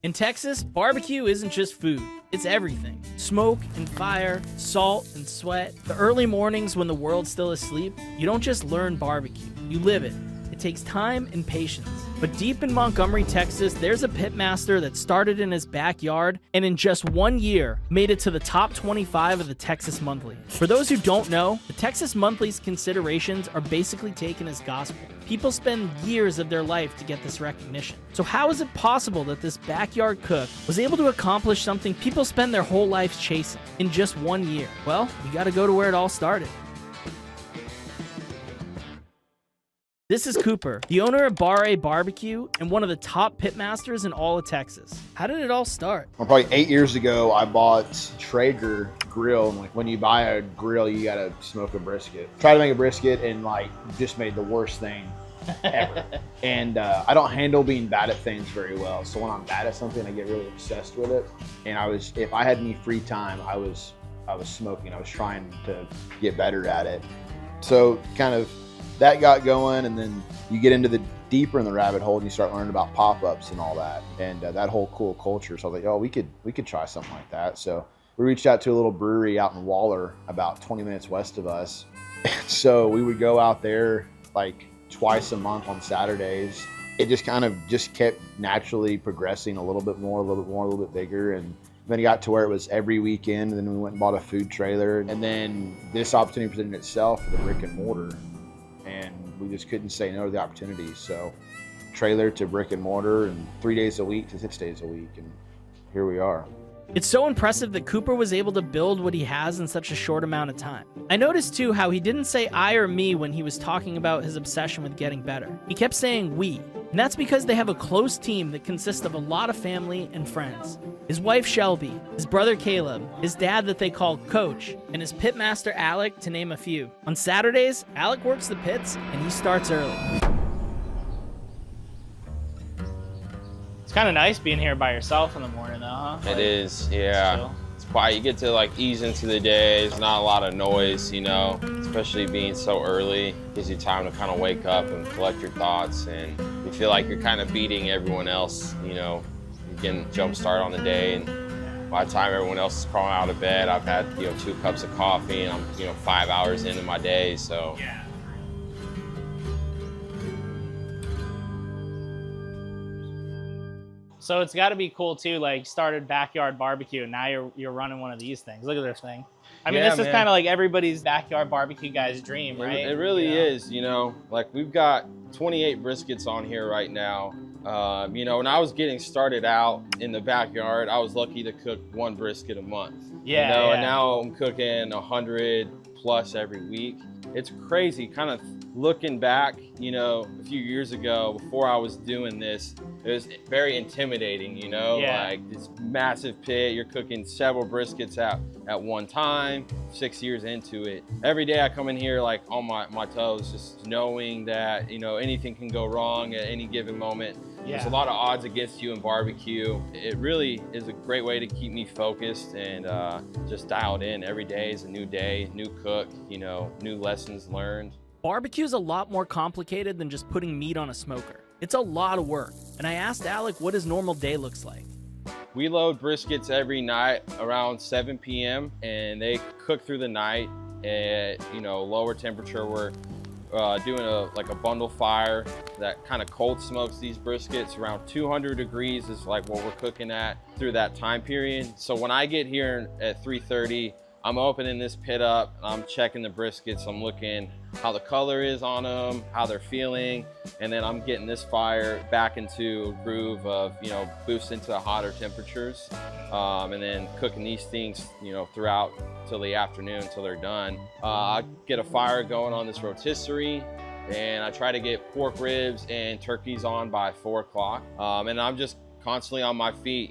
In Texas, barbecue isn't just food, it's everything. Smoke and fire, salt and sweat. The early mornings when the world's still asleep, you don't just learn barbecue, you live it. It takes time and patience. But deep in Montgomery, Texas, there's a pitmaster that started in his backyard and in just 1 year made it to the top 25 of the Texas Monthly. For those who don't know, the Texas Monthly's considerations are basically taken as gospel. People spend years of their life to get this recognition. So how is it possible that this backyard cook was able to accomplish something people spend their whole lives chasing in just 1 year? Well, you gotta go to where it all started. This is Cooper, the owner of Bar-A-BBQ and one of the top pitmasters in all of Texas. How did it all start? Well, probably 8 years ago, I bought Traeger grill. And when you buy a grill, you gotta smoke a brisket. Tried to make a brisket and just made the worst thing ever. And I don't handle being bad at things very well. So when I'm bad at something, I get really obsessed with it. And if I had any free time, I was smoking. I was trying to get better at it. So kind of that got going, and then you get into the deeper in the rabbit hole and you start learning about pop-ups and all that, and that whole cool culture. So I was like, oh, we could try something like that. So we reached out to a little brewery out in Waller, about 20 minutes west of us. And so we would go out there like twice a month on Saturdays. It just kind of kept naturally progressing a little bit more, a little bit bigger. And then it got to where it was every weekend. And then we went and bought a food trailer. And then this opportunity presented itself for the brick and mortar. And we just couldn't say no to the opportunity. So trailer to brick and mortar, and 3 days a week to 6 days a week. And here we are. It's so impressive that Cooper was able to build what he has in such a short amount of time. I noticed too how he didn't say I or me when he was talking about his obsession with getting better. He kept saying we, and that's because they have a close team that consists of a lot of family and friends. His wife Shelby, his brother Caleb, his dad that they call Coach, and his pitmaster Alec, to name a few. On Saturdays, Alec works the pits and he starts early. It's kind of nice being here by yourself in the morning though, huh? It is, yeah. Chill. It's quiet. You get to ease into the day. There's not a lot of noise, especially being so early. Gives you time to kind of wake up and collect your thoughts, and you feel like you're kind of beating everyone else, You can jump start on the day, and by the time everyone else is crawling out of bed, I've had 2 cups of coffee, and I'm 5 hours into my day, so. Yeah. So it's got to be cool too. Started backyard barbecue, and now you're running one of these things. Look at this thing. I mean, this is kind of like everybody's backyard barbecue guy's dream, right? It really is. We've got 28 briskets on here right now. When I was getting started out in the backyard, I was lucky to cook 1 brisket a month. Yeah. And now I'm cooking 100 plus every week. It's crazy, kind of looking back, a few years ago before I was doing this, it was very intimidating, Yeah. This massive pit, you're cooking several briskets at one time, 6 years into it. Every day I come in here on my toes, just knowing that, anything can go wrong at any given moment. Yeah. There's a lot of odds against you in barbecue. It really is a great way to keep me focused and just dialed in. Every day is a new day, new cook, new lessons learned. Barbecue is a lot more complicated than just putting meat on a smoker. It's a lot of work, and I asked Alec what his normal day looks like. We load briskets every night around 7 p.m. and they cook through the night at lower temperature. We're doing a bundle fire that kind of cold smokes these briskets. Around 200 degrees is what we're cooking at through that time period. So when I get here at 3:30, I'm opening this pit up, I'm checking the briskets, I'm looking how the color is on them, how they're feeling, and then I'm getting this fire back into a groove of, boosting to hotter temperatures, and then cooking these things, throughout till the afternoon until they're done. I get a fire going on this rotisserie, and I try to get pork ribs and turkeys on by 4 o'clock, and I'm just constantly on my feet,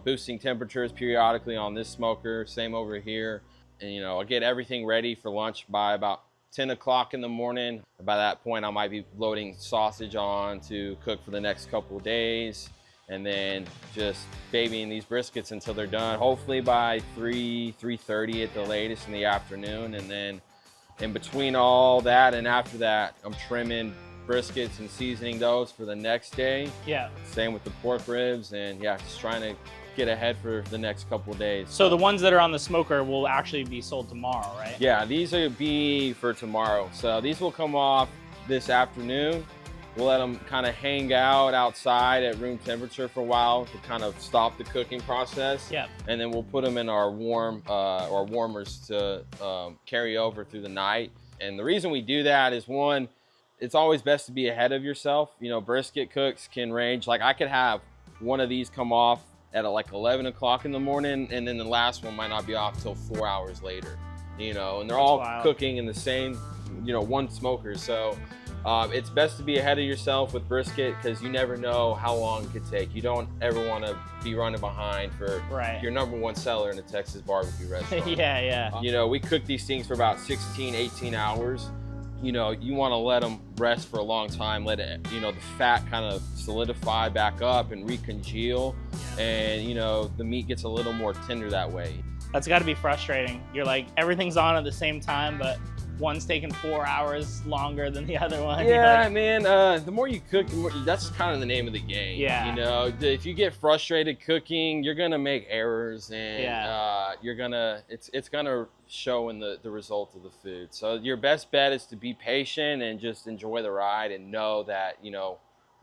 boosting temperatures periodically on this smoker, same over here. And, I get everything ready for lunch by about 10 o'clock in the morning. By that point, I might be loading sausage on to cook for the next couple of days, and then just babying these briskets until they're done, hopefully by 3:30 at the latest in the afternoon. And then in between all that and after that, I'm trimming briskets and seasoning those for the next day. Yeah. Same with the pork ribs, and yeah, just trying to get ahead for the next couple of days. So the ones that are on the smoker will actually be sold tomorrow, right? Yeah, these will be for tomorrow. So these will come off this afternoon. We'll let them kind of hang out outside at room temperature for a while to kind of stop the cooking process. Yeah. And then we'll put them in our warmers to carry over through the night. And the reason we do that is, one, it's always best to be ahead of yourself. You know, brisket cooks can range. Like, I could have one of these come off at like 11 o'clock in the morning, and then the last one might not be off till 4 hours later, you know, and they're all cooking in the same, you know, one smoker. So it's best to be ahead of yourself with brisket, because you never know how long it could take. You don't ever want to be running behind for your #1 seller in a Texas barbecue restaurant. Yeah. You know, we cook these things for about 16, 18 hours. You know, you want to let them rest for a long time, let it, you know, the fat kind of solidify back up and recongeal, and, you know, the meat gets a little more tender that way. That's got to be frustrating. You're like, everything's on at the same time, but one's taking 4 hours longer than the other one. Yeah, like, man, the more you cook, the more, that's kind of the name of the game. Yeah. You know, if you get frustrated cooking, you're going to make errors, and you're going to, it's going to show in the result of the food. So your best bet is to be patient and just enjoy the ride, and know that, you know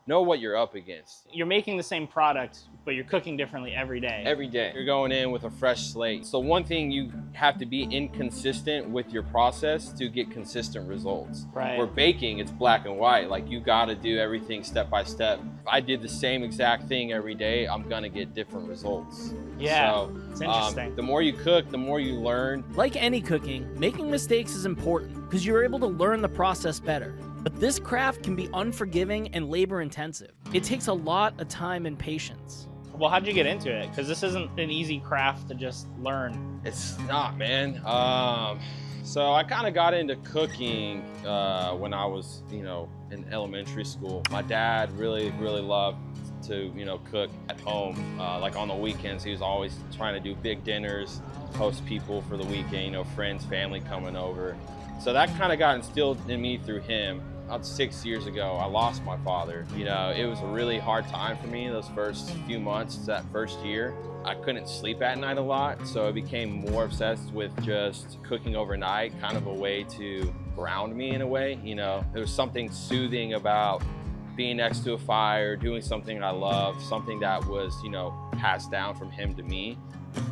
what you're up against. You're making the same product, but you're cooking differently every day. Every day. You're going in with a fresh slate. So one thing, you have to be inconsistent with your process to get consistent results. Right. Where baking, it's black and white. Like, you got to do everything step by step. If I did the same exact thing every day, I'm going to get different results. Yeah, so, it's interesting. The more you cook, the more you learn. Like any cooking, making mistakes is important because you're able to learn the process better. But this craft can be unforgiving and labor intensive. It takes a lot of time and patience. Well, how'd you get into it? Because this isn't an easy craft to just learn. It's not, man. So I kind of got into cooking when I was, you know, in elementary school. My dad really, really loved to, you know, cook at home. Like on the weekends, he was always trying to do big dinners, host people for the weekend, you know, friends, family coming over. So that kind of got instilled in me through him. About 6 years ago, I lost my father. You know, it was a really hard time for me those first few months, that first year. I couldn't sleep at night a lot, so I became more obsessed with just cooking overnight, kind of a way to ground me in a way. You know, there was something soothing about being next to a fire, doing something I love, something that was, you know, passed down from him to me.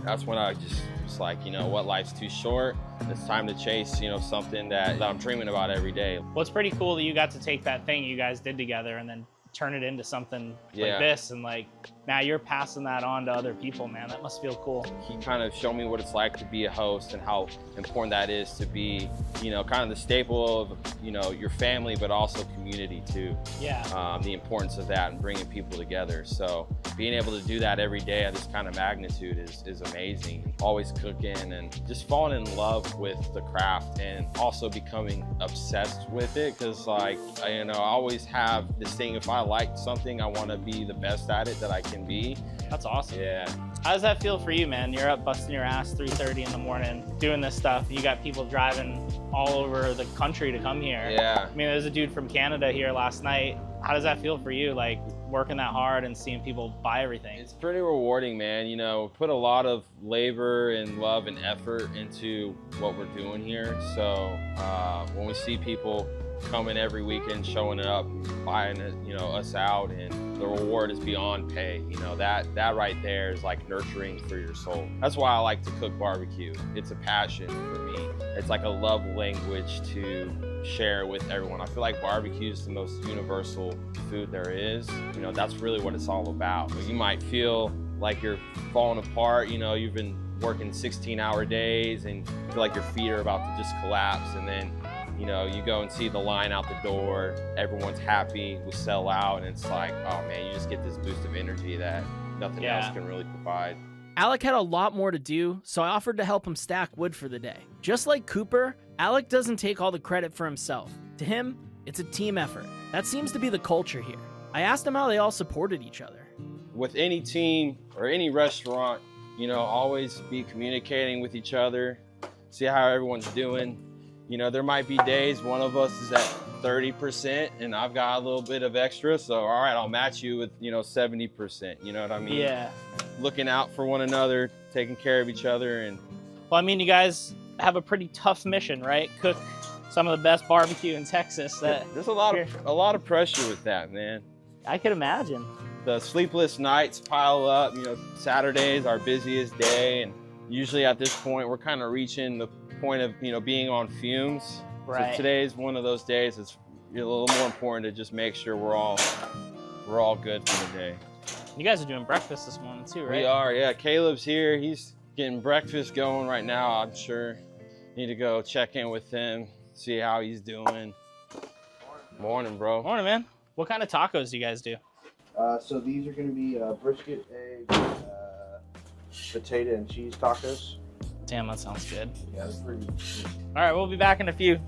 That's when I just was like, you know what, life's too short. It's time to chase, you know, something that I'm dreaming about every day. Well, it's pretty cool that you got to take that thing you guys did together and then turn it into something like this, and like now you're passing that on to other people, man. That must feel cool. He kind of showed me what it's like to be a host and how important that is to be, you know, kind of the staple of, you know, your family, but also community too. Yeah. The importance of that and bringing people together. So being able to do that every day at this kind of magnitude is amazing. Always cooking and just falling in love with the craft, and also becoming obsessed with it, because like, you know, I always have this thing, if I like something, I want to be the best at it that I can be. That's awesome. Yeah. How does that feel for you, man? You're up busting your ass 3:30 in the morning doing this stuff. You got people driving all over the country to come here. Yeah. I mean, there's a dude from Canada here last night. How does that feel for you, like working that hard and seeing people buy everything? It's pretty rewarding, man. You know, put a lot of labor and love and effort into what we're doing here. So when we see people coming every weekend, showing up, buying it, you know, us out, and the reward is beyond pay. You know, that right there is like nurturing for your soul. That's why I like to cook barbecue. It's a passion for me. It's like a love language to share with everyone. I feel like barbecue is the most universal food there is. You know, that's really what it's all about. You might feel like you're falling apart, you know, you've been working 16-hour days and feel like your feet are about to just collapse, and then, you know, you go and see the line out the door, everyone's happy, we sell out, and it's like, oh man, you just get this boost of energy that nothing else can really provide. Alec had a lot more to do, so I offered to help him stack wood for the day. Just like Cooper, Alec doesn't take all the credit for himself. To him, it's a team effort. That seems to be the culture here. I asked him how they all supported each other. With any team or any restaurant, you know, always be communicating with each other, see how everyone's doing. You know, there might be days one of us is at 30% and I've got a little bit of extra. So, all right, I'll match you with, you know, 70%. You know what I mean? Yeah. Looking out for one another, taking care of each other. And Well, I mean, you guys have a pretty tough mission, right? Cook some of the best barbecue in Texas. there's a lot of pressure with that, man. I could imagine. The sleepless nights pile up. You know, Saturday's our busiest day, and usually at this point we're kind of reaching the point of, you know, being on fumes. Right. So today's one of those days. It's a little more important to just make sure we're all good for the day. You guys are doing breakfast this morning too, right? We are, yeah. Caleb's here. He's getting breakfast going right now. I'm sure need to go check in with him, see how he's doing. Morning, bro. Morning, man. What kind of tacos do you guys do? So these are going to be brisket, egg, potato, and cheese tacos. Damn, that sounds good. Yeah, they're pretty. All right, we'll be back in a few.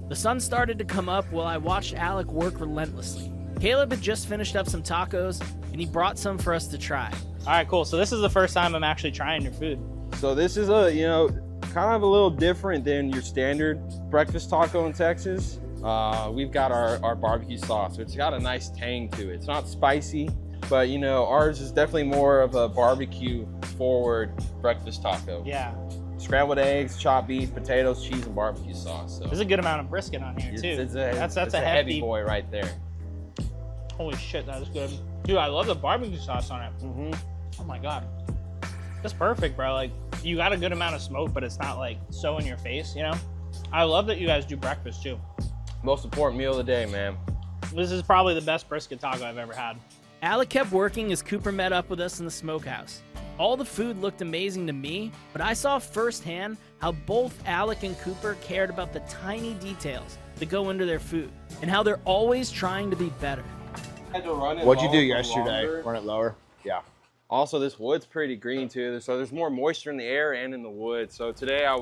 The sun started to come up while I watched Alec work relentlessly. Caleb had just finished up some tacos, and he brought some for us to try. All right, cool. So this is the first time I'm actually trying your food. So this is a, you know, kind of a little different than your standard breakfast taco in Texas. We've got our barbecue sauce. It's got a nice tang to it. It's not spicy, but you know, ours is definitely more of a barbecue forward breakfast taco. Yeah. Scrambled eggs, chopped beef, potatoes, cheese, and barbecue sauce. So There's a good amount of brisket on here too. that's a a heavy boy right there. Holy shit, that is good. Dude, I love the barbecue sauce on it. Mm-hmm. Oh my God. That's perfect, bro. Like, you got a good amount of smoke, but it's not like so in your face, you know? I love that you guys do breakfast too. Most important meal of the day, man. This is probably the best brisket taco I've ever had. Alec kept working as Cooper met up with us in the smokehouse. All the food looked amazing to me, but I saw firsthand how both Alec and Cooper cared about the tiny details that go into their food and how they're always trying to be better. What'd you do yesterday? Run it lower? Yeah. Also, this wood's pretty green too, so there's more moisture in the air and in the wood. So today I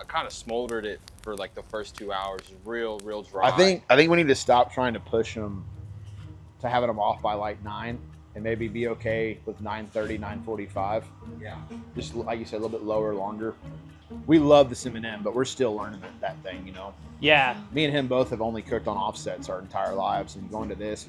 kind of smoldered it for like the first 2 hours, real dry. I think we need to stop trying to push them to having them off by like 9 and maybe be okay with 9:30, 9:45. Yeah. Just like you said, a little bit lower, longer. We love the M&M, but we're still learning that thing, you know. Yeah. Me and him both have only cooked on offsets our entire lives, and going to this,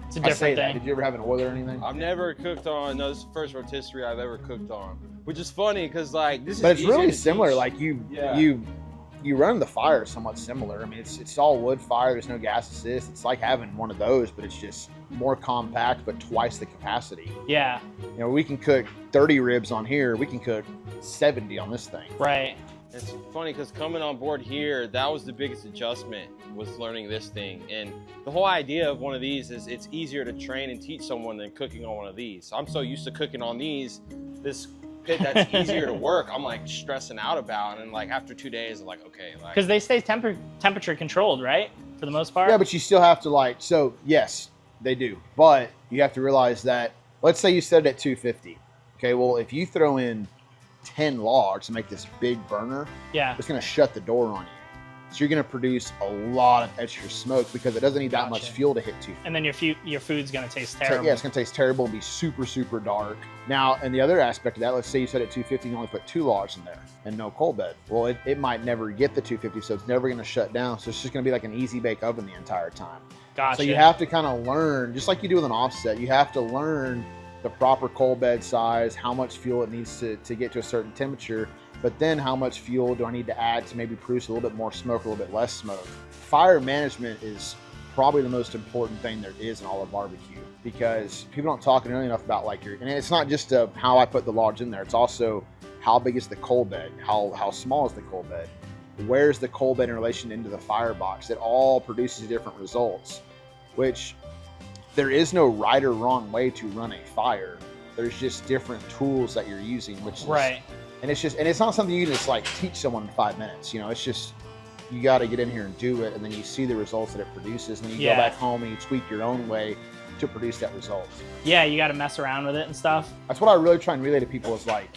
It's a I say different that. thing. Did you ever have an oiler or anything? I've never cooked on. No, this is the first rotisserie I've ever cooked on, which is funny because like this is. But it's easier really to similar. teach. Like Yeah. you run the fire somewhat similar. I mean, it's all wood fire. There's no gas assist. It's like having one of those, but it's just more compact, but twice the capacity. Yeah. You know, we can cook 30 ribs on here. We can cook 70 on this thing. Right. It's funny because coming on board here, that was the biggest adjustment, was learning this thing. And the whole idea of one of these is it's easier to train and teach someone than cooking on one of these. I'm so used to cooking on these, this pit that's easier to work, I'm like stressing out about. And like after 2 days, I'm like, okay. Like, Because they stay temperature controlled, right? For the most part. Yeah, but you still have to like, so yes, they do. But you have to realize that, let's say you set it at 250. Okay, well, if you throw in 10 logs to make this big burner, Yeah. it's going to shut the door on you. So you're going to produce a lot of extra smoke because it doesn't need that much Gotcha. fuel to hit 250. And then your food's gonna taste So, terrible. yeah, it's going to taste terrible and be super, super dark. Now, and the other aspect of that, let's say you set it at 250 and you only put 2 logs in there and no coal bed. Well, it might never get the 250, so it's never going to shut down. So it's just going to be like an easy bake oven the entire time. Gotcha. So you have to kind of learn, just like you do with an offset, you have to learn the proper coal bed size, how much fuel it needs to get to a certain temperature, but then how much fuel do I need to add to maybe produce a little bit more smoke, a little bit less smoke. Fire management is probably the most important thing there is in all of barbecue, because people don't talk nearly enough about like and it's not just how I put the logs in there, it's also how big is the coal bed, how small is the coal bed, where's the coal bed in relation into the firebox. It all produces different results, which there is no right or wrong way to run a fire. There's just different tools that you're using, which is, Right. and it's not something you can just like teach someone in 5 minutes. You know, it's just, you got to get in here and do it, and then you see the results that it produces, and then you Yeah. go back home and you tweak your own way to produce that result. Yeah, you gotta mess around with it and stuff. That's what I really try and relay to people is like,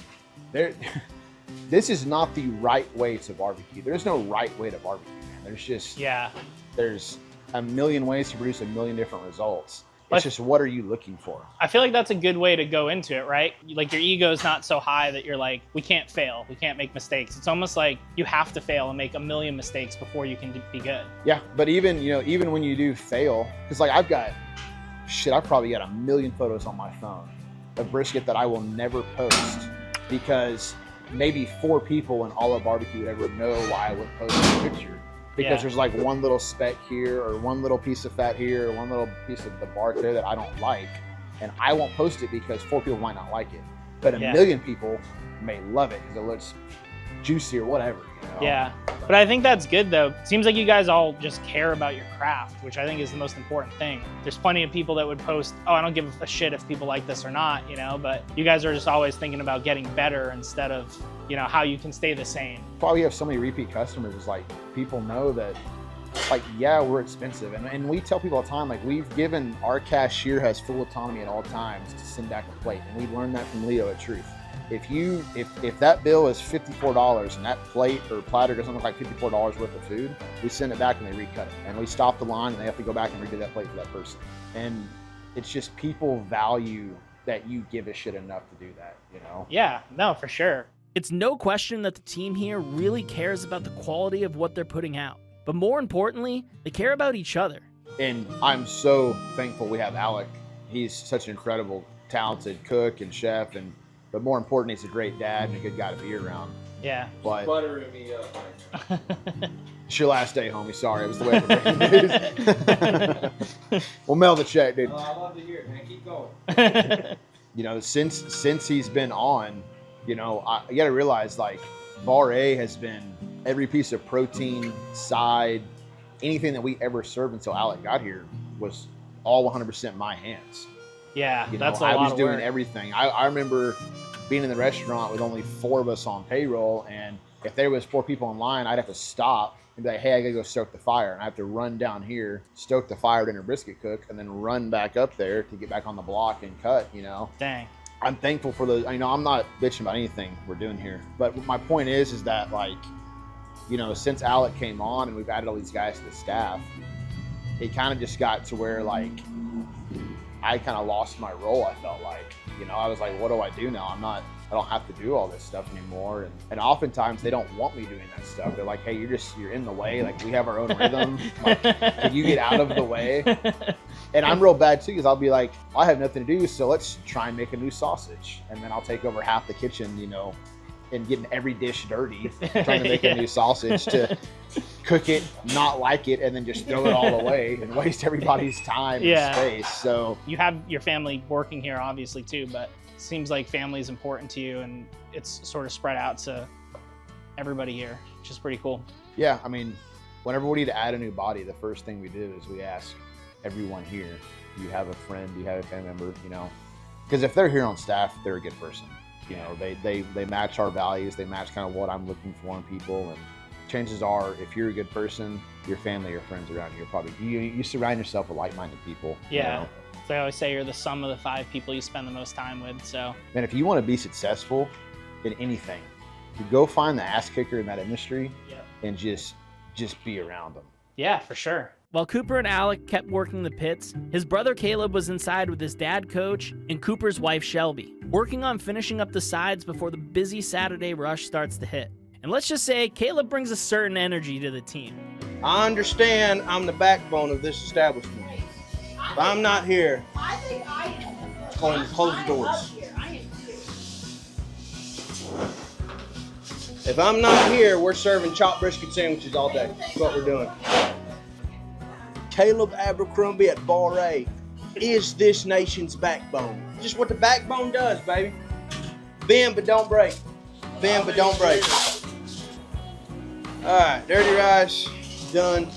this is not the right way to barbecue. There's no right way to barbecue, man. There's just, Yeah. there's a million ways to produce a million different results. It's just, what are you looking for? I feel like that's a good way to go into it, right? Like your ego's not so high that you're like, we can't fail, we can't make mistakes. It's almost like you have to fail and make a million mistakes before you can be good. Yeah, but even when you do fail, because like I've probably got 1 million photos on my phone of brisket that I will never post because maybe 4 people in all of barbecue would ever know why I would post a picture. Because there's like one little speck here or one little piece of fat here or one little piece of the bark there that I don't like. And I won't post it because 4 people might not like it. But a million people may love it because it looks juicy or whatever. Yeah, but I think that's good though. It seems like you guys all just care about your craft, which I think is the most important thing. There's plenty of people that would post, oh, I don't give a shit if people like this or not, but you guys are just always thinking about getting better instead of, how you can stay the same. Probably have so many repeat customers is like, people know that, like, yeah, we're expensive. And we tell people all the time, like, we've given, our cashier has full autonomy at all times to send back a plate. And we learned that from Leo at Truth. If that bill is $54 and that plate or platter doesn't look like $54 worth of food, we send it back and they recut it. And we stop the line and they have to go back and redo that plate for that person. And it's just, people value that you give a shit enough to do that, Yeah, no, for sure. It's no question that the team here really cares about the quality of what they're putting out. But more importantly, they care about each other. And I'm so thankful we have Alec. He's such an incredible, talented cook and chef, but more important, he's a great dad and a good guy to be around. Yeah. But Buttering me up. it's your last day, homie. Sorry, it was the way we're breaking news. We'll mail the check, dude. I love to hear it, man. Keep going. Since he's been on, you got to realize, like, Bar-A has been every piece of protein, side, anything that we ever served until Alec got here was all 100% my hands. Yeah, that's a lot of work. I was doing everything. I remember being in the restaurant with only 4 of us on payroll, and if there was 4 people in line, I'd have to stop and be like, hey, I gotta go stoke the fire. And I have to run down here, stoke the fire, dinner brisket cook, and then run back up there to get back on the block and cut, Dang. I'm thankful for those. I'm not bitching about anything we're doing here. But my point is that, like, since Alec came on and we've added all these guys to the staff, it kind of just got to where, like, I kind of lost my role, I felt like. I was like, what do I do now? I don't have to do all this stuff anymore. And oftentimes they don't want me doing that stuff. They're like, hey, you're in the way. Like, we have our own rhythm. Like, can you get out of the way? And I'm real bad too, because I'll be like, I have nothing to do, so let's try and make a new sausage. And then I'll take over half the kitchen, and getting every dish dirty, trying to make a new sausage to cook it, not like it, and then just throw it all away and waste everybody's time and space. So you have your family working here, obviously, too, but it seems like family is important to you, and it's sort of spread out to everybody here, which is pretty cool. Yeah, whenever we need to add a new body, the first thing we do is we ask everyone here, do you have a friend, do you have a family member, because if they're here on staff, they're a good person. They match our values, they match kind of what I'm looking for in people, and chances are, if you're a good person, your family or friends around you are probably, you surround yourself with like-minded people. Yeah. So I always say you're the sum of the 5 people you spend the most time with, so. Man, if you want to be successful in anything, you go find the ass kicker in that industry and just be around them. Yeah, for sure. While Cooper and Alec kept working the pits, his brother Caleb was inside with his dad, Coach, and Cooper's wife, Shelby, working on finishing up the sides before the busy Saturday rush starts to hit. And let's just say, Caleb brings a certain energy to the team. I understand I'm the backbone of this establishment. If I'm not here, I think I am. it's going to close the doors. If I'm not here, we're serving chopped brisket sandwiches all day. That's what we're doing. Caleb Abercrombie at Bar-A is this nation's backbone. Just what the backbone does, baby. Bend but don't break. Bend but don't break. All right, dirty rice, done.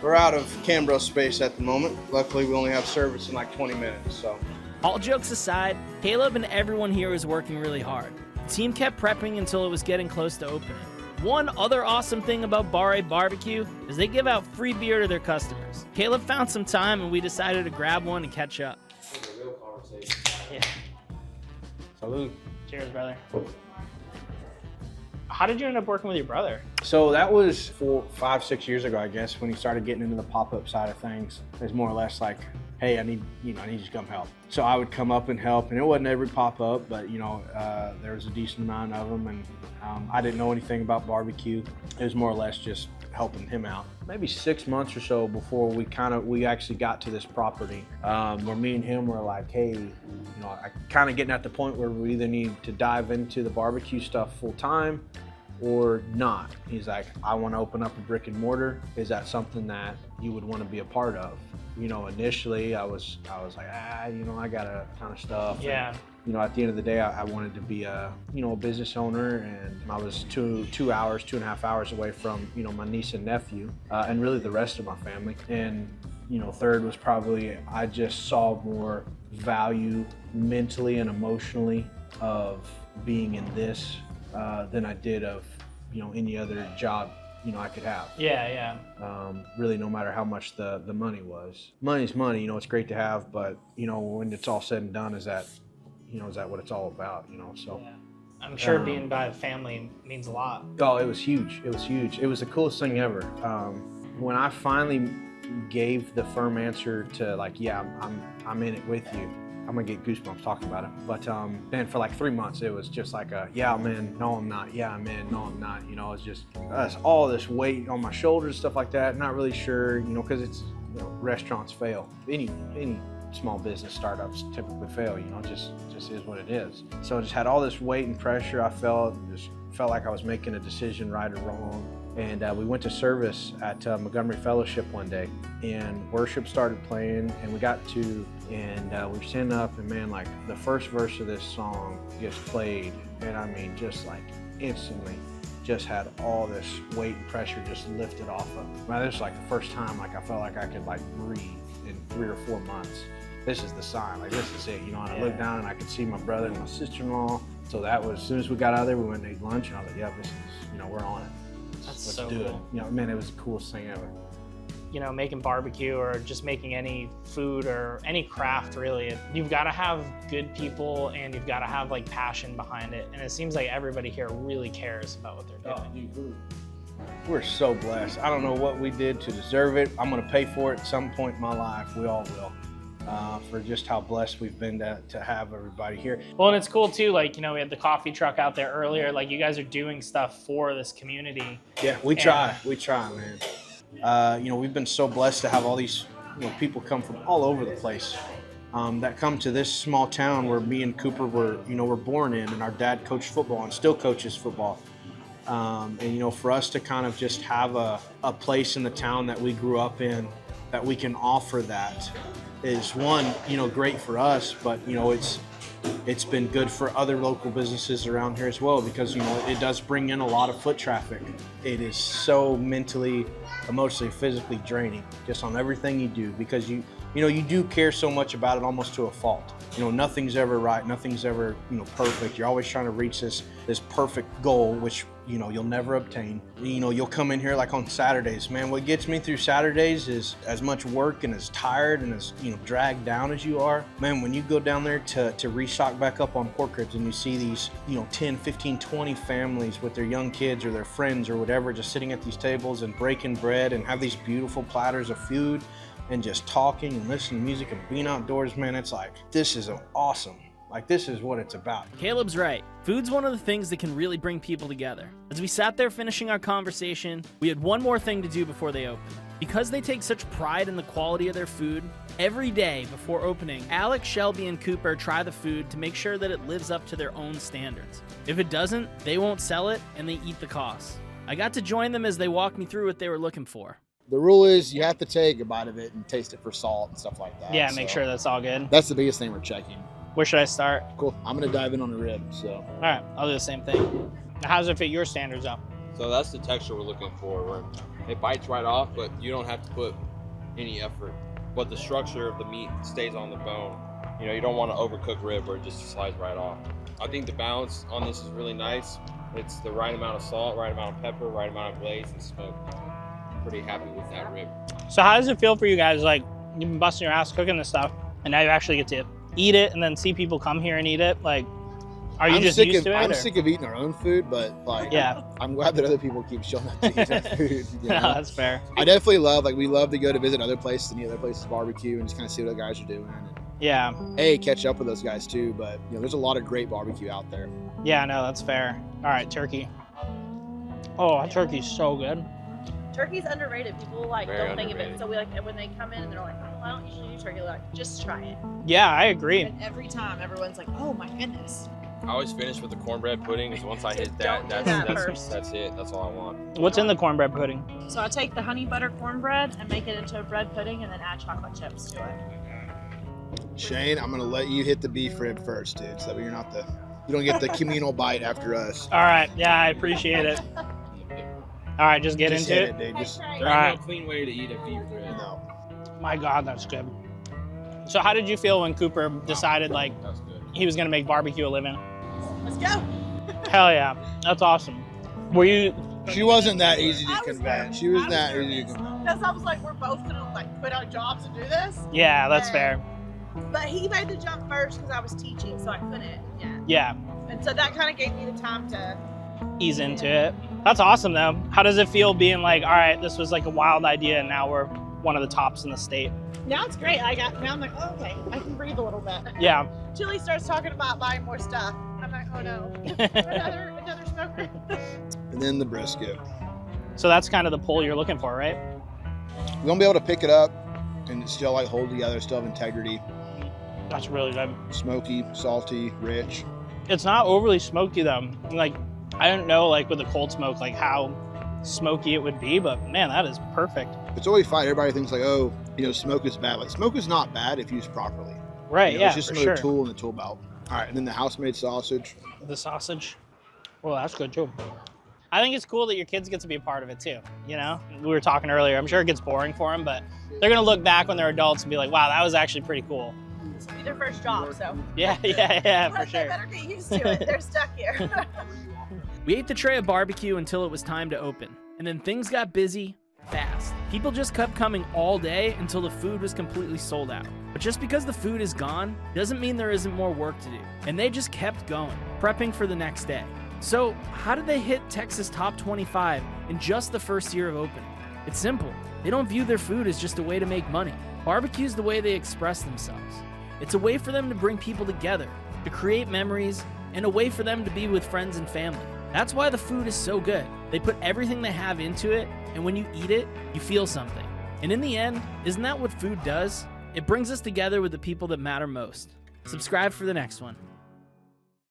We're out of Canberra space at the moment. Luckily, we only have service in like 20 minutes, so. All jokes aside, Caleb and everyone here was working really hard. The team kept prepping until it was getting close to opening. One other awesome thing about Bar-A-BBQ is they give out free beer to their customers. Caleb found some time and we decided to grab one and catch up. It's a real conversation. Yeah. Salud. Cheers, brother. How did you end up working with your brother? So that was 5, 6 years ago, I guess, when he started getting into the pop-up side of things. It was more or less like, hey, I need you to come help. So I would come up and help, and it wasn't every pop-up, but there was a decent amount of them, and I didn't know anything about barbecue. It was more or less just helping him out. Maybe 6 months or so before we actually got to this property, where me and him were like, hey, I kind of getting at the point where we either need to dive into the barbecue stuff full time or not. He's like, I want to open up a brick and mortar. Is that something that you would want to be a part of? Initially I was like, I got a ton of stuff. Yeah. And, at the end of the day, I wanted to be a business owner, and I was 2.5 hours away from, my niece and nephew, and really the rest of my family. And, third was probably, I just saw more value mentally and emotionally of being in this than I did of, any other job I could have. Yeah. Really, no matter how much the money was. Money's money, it's great to have, but when it's all said and done, is that what it's all about, so. Yeah. I'm sure being by a family means a lot. Oh, it was huge. It was huge. It was the coolest thing ever. When I finally gave the firm answer to like, yeah, I'm in it with you. I'm gonna get goosebumps talking about it. But then for like 3 months, it was just like yeah, I'm in, no, I'm not. Yeah, I'm in, no, I'm not. It's just all this weight on my shoulders, stuff like that. Not really sure, because it's restaurants fail. Any small business startups typically fail. Just is what it is. So I just had all this weight and pressure. I felt like I was making a decision, right or wrong. And we went to service at Montgomery Fellowship one day, and worship started playing, and we got to, and we were standing up, and man, like the first verse of this song just played, and I mean, just like instantly, just had all this weight and pressure just lifted off of me. Man, this was like the first time like I felt like I could like breathe in 3 or 4 months. This is the sign, like this is it, and I looked down and I could see my brother and my sister-in-law. So that was, as soon as we got out of there, we went and ate lunch, and I was like, yeah, this is, we're on it. Let's so do cool. It. Man, it was the coolest thing ever. Making barbecue or just making any food or any craft really, you've got to have good people and you've got to have like passion behind it. And it seems like everybody here really cares about what they're doing. We're so blessed. I don't know what we did to deserve it. I'm going to pay for it at some point in my life. We all will. For just how blessed we've been to have everybody here. Well, and it's cool too, like, we had the coffee truck out there earlier, like you guys are doing stuff for this community. Yeah, we try, man. We've been so blessed to have all these people come from all over the place that come to this small town where me and Cooper were born in, and our dad coached football and still coaches football. And for us to kind of just have a place in the town that we grew up in that we can offer that is one, great for us, but it's been good for other local businesses around here as well, because it does bring in a lot of foot traffic. It is so mentally, emotionally, physically draining just on everything you do, because you do care so much about it, almost to a fault. Nothing's ever right, nothing's ever perfect. You're always trying to reach this perfect goal, which you'll never obtain. You'll come in here like on Saturdays, man. What gets me through Saturdays is as much work and as tired and as dragged down as you are, man. When you go down there to restock back up on pork ribs and you see these 10, 15, 20 families with their young kids or their friends or whatever just sitting at these tables and breaking bread and have these beautiful platters of food and just talking and listening to music and being outdoors, man, it's like, this is awesome. Like, this is what it's about. Caleb's right. Food's one of the things that can really bring people together. As we sat there finishing our conversation, we had one more thing to do before they opened. Because they take such pride in the quality of their food, every day before opening, Alex, Shelby, and Cooper try the food to make sure that it lives up to their own standards. If it doesn't, they won't sell it, and they eat the costs. I got to join them as they walked me through what they were looking for. The rule is you have to take a bite of it and taste it for salt and stuff like that. Yeah, make sure that's all good. That's the biggest thing we're checking. Where should I start? Cool. I'm going to dive in on the rib, so. All right, I'll do the same thing. How does it fit your standards up? So that's the texture we're looking for, where it bites right off, but you don't have to put any effort. But the structure of the meat stays on the bone. You don't want to overcook rib where it just slides right off. I think the balance on this is really nice. It's the right amount of salt, right amount of pepper, right amount of glaze and smoke. Pretty happy with that rib. So how does it feel for you guys? Like, you've been busting your ass cooking this stuff, and now you actually get to eat it and then see people come here and eat it. Like, Are you I'm just sick used of, to it? I'm or- sick of eating our own food, but like, Yeah. I'm glad that other people keep showing up to eat our food. You No, know? that's fair. I definitely love, like, we love to go to visit other places and eat other places barbecue and just kind of see what the guys are doing. And, Yeah. hey, catch up with those guys too. But you know, there's a lot of great barbecue out there. Yeah, no, that's fair. All right, turkey. Oh, that turkey's so good. Turkey's underrated. People like Very don't think of it. underrated. So we like, and when they come in and they're like, oh, I don't usually do turkey. They're like, just try it. Yeah, I agree. And every time, everyone's like, oh my goodness. I always finish with the cornbread pudding because once I hit that, Don't do that that's first. that's it. That's all I want. What's in the cornbread pudding? So I take the honey butter cornbread and make it into a bread pudding, and then add chocolate chips to it. Shane, I'm gonna let you hit the beef rib first, dude, so that you don't get the communal bite after us. All right. Yeah, I appreciate it. All right, just get Just into hit it. dude. Just There All ain't right. no clean way to eat a beef rib. no. My God, that's good. So how did you feel when Cooper decided like That's good. he was gonna make barbecue a living? Let's go. Hell yeah, that's awesome. Were you? She wasn't that easy to I was convince. She was I that was easy to nervous. convince. Because I was like, we're both gonna like quit our jobs and do this. Yeah, that's fair. But he made the jump first because I was teaching, so I couldn't. Yeah. Yeah, And so that kind of gave me the time to. ease into it. That's awesome though. How does it feel being like, all right, this was like a wild idea, and now we're one of the tops in the state? Now it's great. Now I'm like, oh, okay, I can breathe a little bit. Yeah. Chili starts talking about buying more stuff. I'm like, oh no, another smoker. And then the brisket. So that's kind of the pull you're looking for, right? We're gonna be able to pick it up and still like hold together, still have integrity. That's really good. Smoky, salty, rich. It's not overly smoky though. Like, I don't know, like with the cold smoke, like how smoky it would be, but man, that is perfect. It's always fine. Everybody thinks like, oh, you know, smoke is bad. Like, smoke is not bad if used properly. Right, You know, yeah, it's just for another sure. tool in the tool belt. All right, and then the house-made sausage. The sausage. Well, that's good too. I think it's cool that your kids get to be a part of it too. You know, we were talking earlier. I'm sure it gets boring for them, but they're gonna look back when they're adults and be like, "Wow, that was actually pretty cool." This will be their first job, so Yeah, yeah, for they sure. better get used to it. They're stuck here. We ate the tray of barbecue until it was time to open, and then things got busy fast. People just kept coming all day until the food was completely sold out. But just because the food is gone doesn't mean there isn't more work to do, and they just kept going, prepping for the next day. So how did they hit Texas Top 25 in just the first year of opening? It's simple. They don't view their food as just a way to make money. Barbecue's the way they express themselves. It's a way for them to bring people together, to create memories, and a way for them to be with friends and family. That's why the food is so good. They put everything they have into it, and when you eat it, you feel something. And in the end, isn't that what food does? It brings us together with the people that matter most. Subscribe for the next one.